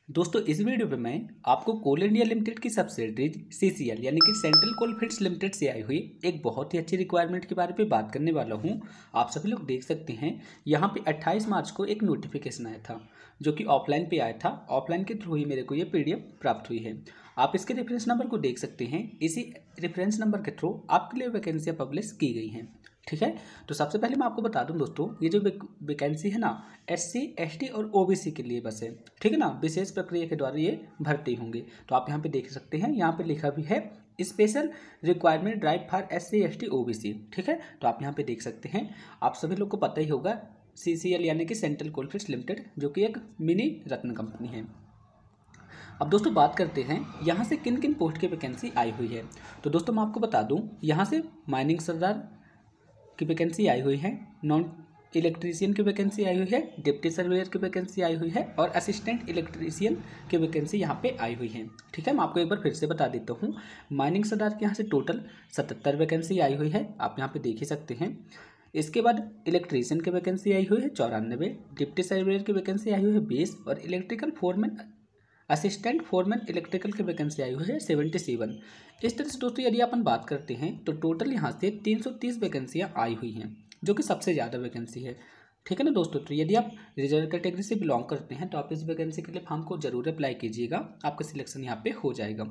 दोस्तों इस वीडियो पे मैं आपको कोल इंडिया लिमिटेड की सब्सिडरीज सीसीएल यानी कि सेंट्रल कोल फील्ड्स लिमिटेड से आई हुई एक बहुत ही अच्छी रिक्वायरमेंट के बारे में बात करने वाला हूं। आप सभी लोग देख सकते हैं यहां पे 28 मार्च को एक नोटिफिकेशन आया था जो कि ऑफलाइन पे आया था। ऑफलाइन के थ्रू ही मेरे को ये पीडीएफ प्राप्त हुई है। आप इसके रेफरेंस नंबर को देख सकते हैं। इसी रेफरेंस नंबर के थ्रू आपके लिए वैकेंसियाँ पब्लिश की गई हैं। ठीक है, तो सबसे पहले मैं आपको बता दूं दोस्तों, ये जो वैकेंसी है ना SC ST और OBC के लिए बस है। ठीक है ना, विशेष प्रक्रिया के द्वारा ये भर्ती होंगे। तो आप यहाँ पे देख सकते हैं, यहाँ पे लिखा भी है special requirement drive for SC ST OBC। ठीक है, तो आप यहाँ पे देख सकते हैं। आप सभी लोग को पता ही होगा CCL यानी कि सेंट्रल कोल फील्ड्स लिमिटेड, जो कि एक मिनी रत्न कंपनी है। अब दोस्तों बात करते हैं यहाँ से किन किन पोस्ट की वैकेंसी आई हुई है। तो दोस्तों मैं आपको बता दूँ, यहाँ से माइनिंग सरदार की वैकेंसी आई हुई है, नॉन इलेक्ट्रीशियन की वैकेंसी आई हुई है, डिप्टी सर्वेयर की वैकेंसी आई हुई है और असिस्टेंट इलेक्ट्रीशियन की वैकेंसी यहाँ पे आई हुई है। ठीक है, मैं आपको एक बार फिर से बता देता हूँ। माइनिंग सरदार के यहाँ से टोटल 77 वैकेंसी आई हुई है, आप यहाँ पे देख ही सकते हैं। इसके बाद इलेक्ट्रीशियन की वैकेंसी आई हुई है 94, डिप्टी सर्वेयर की वैकेंसी आई हुई है 20 और electrical foreman assistant foreman electrical की वैकेंसी आई हुई है 77। इस तरह से दोस्तों यदि अपन बात करते हैं तो टोटल यहाँ से 330 वैकेंसियाँ आई हुई हैं, जो कि सबसे ज़्यादा वैकेंसी है। ठीक है ना दोस्तों, तो यदि आप रिजर्व कैटेगरी से बिलोंग करते हैं तो आप इस वैकेंसी के लिए फॉर्म को जरूर अप्लाई कीजिएगा, आपका सिलेक्शन यहाँ पे हो जाएगा।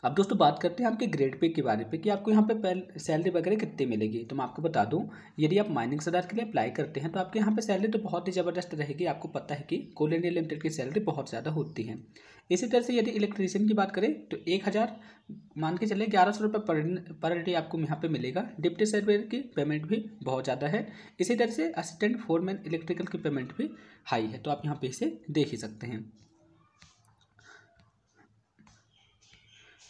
अब दोस्तों बात करते हैं आपके ग्रेड पे के बारे में कि आपको यहाँ पे सैलरी वगैरह कितनी मिलेगी। तो मैं आपको बता दूं, यदि आप माइनिंग सरदार के लिए अप्लाई करते हैं तो आपके यहाँ पे सैलरी तो बहुत ही ज़बरदस्त रहेगी। आपको पता है कि कोल इंडिया लिमिटेड की सैलरी बहुत ज़्यादा होती है। इसी तरह से यदि इलेक्ट्रीशियन की बात करें तो 1000 मान के चले 1100 रुपये पर डे आपको यहाँ पे मिलेगा। डिप्टी सर्वेयर की पेमेंट भी बहुत ज़्यादा है। इसी तरह से असिस्टेंट फोरमैन इलेक्ट्रिकल की पेमेंट भी हाई है, तो आप यहाँ पे इसे देख ही सकते हैं।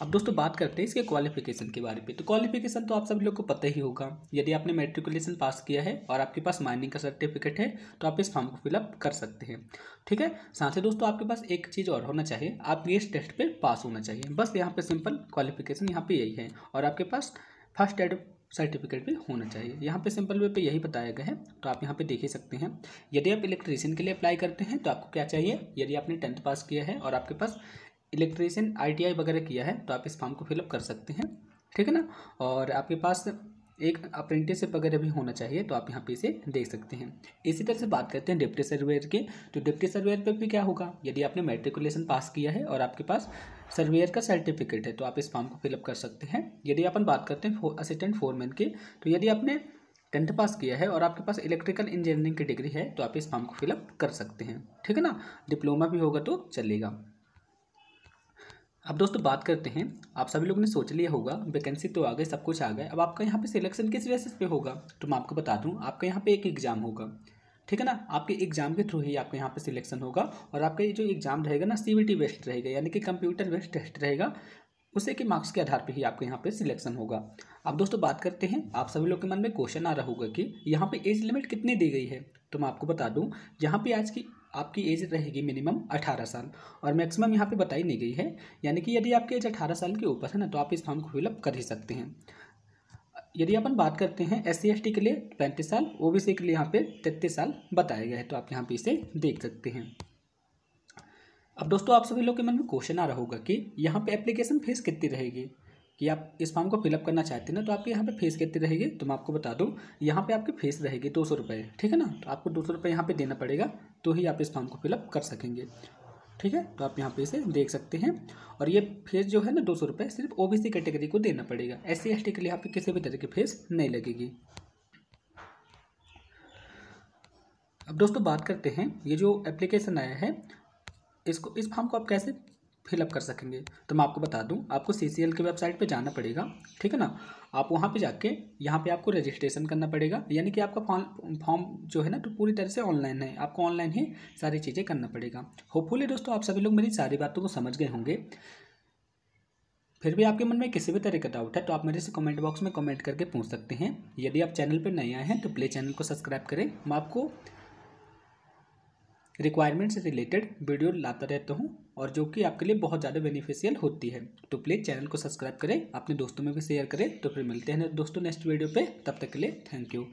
अब दोस्तों बात करते हैं इसके क्वालिफिकेशन के बारे में। तो क्वालिफिकेशन तो आप सभी लोग को पता ही होगा। यदि आपने मैट्रिकुलेशन पास किया है और आपके पास माइनिंग का सर्टिफिकेट है तो आप इस फॉर्म को फिलअप कर सकते हैं। ठीक है, साथ ही दोस्तों आपके पास एक चीज़ और होना चाहिए, आप ये टेस्ट पे पास होना चाहिए। बस यहाँ पे सिंपल क्वालिफिकेशन यहाँ पे यही है और आपके पास फर्स्ट एड सर्टिफिकेट भी होना चाहिए। यहाँ पे सिंपल वे पे यही बताया गया है, तो आप यहाँ पे देख ही सकते हैं। यदि आप इलेक्ट्रीशियन के लिए अप्लाई करते हैं तो आपको क्या चाहिए, यदि आपने 10th पास किया है और आपके पास इलेक्ट्रीशियन ITI वगैरह किया है तो आप इस फॉर्म को फिलअप कर सकते हैं। ठीक है ना, और आपके पास एक अप्रेंटिसशिप वगैरह भी होना चाहिए, तो आप यहाँ पे इसे देख सकते हैं। इसी तरह से बात करते हैं डिप्टी सर्वेयर की। तो डिप्टी सर्वेयर पे भी क्या होगा, यदि आपने मैट्रिकुलेशन पास किया है और आपके पास सर्वेयर का सर्टिफिकेट है तो आप इस फॉर्म को फिलअप कर सकते हैं। यदि अपन बात करते हैं असिस्टेंट फोरमैन की, तो यदि आपने 10th पास किया है और आपके पास इलेक्ट्रिकल इंजीनियरिंग की डिग्री है तो आप इस फॉर्म को फिलअप कर सकते हैं। ठीक है ना, डिप्लोमा भी होगा तो चलेगा। अब दोस्तों बात करते हैं, आप सभी लोगों ने सोच लिया होगा वैकेंसी तो आ गई, सब कुछ आ गया, अब आपका यहाँ पे सिलेक्शन किस बेसिस पे होगा। तो मैं आपको बता दूं, आपका यहाँ पे एक एग्जाम होगा। ठीक है ना, आपके एग्जाम के थ्रू ही आपका यहाँ पे सिलेक्शन होगा और आपका ये जो एग्जाम रहेगा ना CBT बेस्ड रहेगा, यानी कि कंप्यूटर बेस्ड टेस्ट रहेगा। उसी के मार्क्स के आधार पर ही आपके यहाँ पे सिलेक्शन होगा। अब दोस्तों बात करते हैं, आप सभी लोग के मन में क्वेश्चन आ रहा होगा कि यहाँ पे एज लिमिट कितनी दी गई है। तो मैं आपको बता दूँ, यहाँ पे आज की आपकी एज रहेगी मिनिमम 18 साल और मैक्सिमम यहाँ पे बताई नहीं गई है। यानी कि यदि आपकी एज 18 साल के ऊपर है ना तो आप इस फॉर्म को फिलअप कर ही सकते हैं। यदि अपन बात करते हैं SC ST के लिए 35 साल, OBC के लिए यहाँ पे 33 साल बताया गया है, तो आप यहाँ पे इसे देख सकते हैं। अब दोस्तों आप सभी लोग के मन में क्वेश्चन आ रहा होगा कि यहाँ पे एप्लीकेशन फीस कितनी रहेगी, कि आप इस फॉर्म को फिलअप करना चाहते हैं ना तो आपके यहाँ पे फीस कितनी रहेगी। तो मैं आपको बता दूँ, यहाँ पे आपकी फीस रहेगी 200 रुपये। ठीक है ना, तो आपको 200 रुपये यहाँ पे देना पड़ेगा तो ही आप इस फॉर्म को फिलअप कर सकेंगे। ठीक है, तो आप यहाँ पे इसे देख सकते हैं। और ये फीस जो है ना 200 रुपये सिर्फ OBC कैटेगरी को देना पड़ेगा। SC ST के लिए यहाँ पे किसी भी तरह की फीस नहीं लगेगी। अब दोस्तों बात करते हैं, ये जो एप्लीकेशन आया है इस फॉर्म को आप कैसे फिलअप कर सकेंगे। तो मैं आपको बता दूं, आपको CCL की वेबसाइट पे जाना पड़ेगा। ठीक है ना, आप वहाँ पे जाके यहाँ पे आपको रजिस्ट्रेशन करना पड़ेगा, यानी कि आपका फॉर्म जो है ना तो पूरी तरह से ऑनलाइन है, आपको ऑनलाइन ही सारी चीज़ें करना पड़ेगा। होपफुली दोस्तों आप सभी लोग मेरी सारी बातों को समझ गए होंगे। फिर भी आपके मन में किसी भी तरह का डाउट है तो आप मेरे से कमेंट बॉक्स में कमेंट करके पूछ सकते हैं। यदि आप चैनल पर नए आए हैं तो प्लीज़ चैनल को सब्सक्राइब करें। मैं आपको रिक्वायरमेंट से रिलेटेड वीडियो लाता रहता हूं और जो कि आपके लिए बहुत ज़्यादा बेनिफिशियल होती है। तो प्लीज़ चैनल को सब्सक्राइब करें, अपने दोस्तों में भी शेयर करें। तो फिर मिलते हैं दोस्तों नेक्स्ट वीडियो पे, तब तक के लिए थैंक यू।